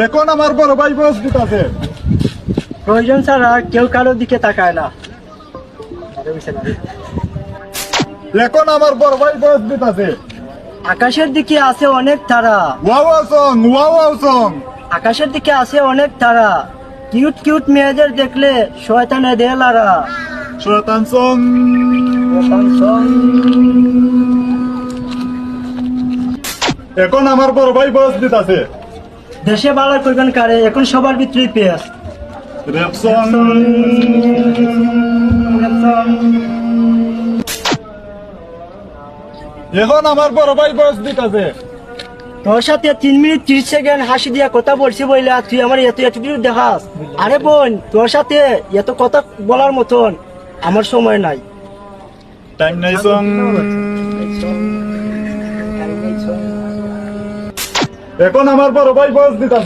এখন আমার বড় ভাই বয়স দিতেছে। প্রয়োজন ছাড়া কেউ কারোর দিকে তাকায় না। এখন আমার বড় ভাই বয়স দিতেছে। আকাশের দিকে আছে অনেক তারা, ওয়াও সং। আকাশের দিকে আছে অনেক তারা, কিউট কিউট মেয়েদের দেখলে শয়তানে দে লারা। শয়তান সং। এখন আমার বড় ভাই বয়স দিতেছে। দেশে বাড়ার করবেন কারে, এখন সবার ভিতরে পেঁয়াজ। Rape song. এখন আমার বড় ভাই বয়স দিতেছে। তোর সাথে 3 মিনিট 30 সেকেন্ড হাসি দিয়া কথা বলছি বইলা তুই আমার এতটুকু দেখাস। আরে বোন, তোর সাথে এত কথা বলার মতন আমার সময় নাই। টাইম নাই সং। এখন আমার বড় ভাই বয়স দিতেছে।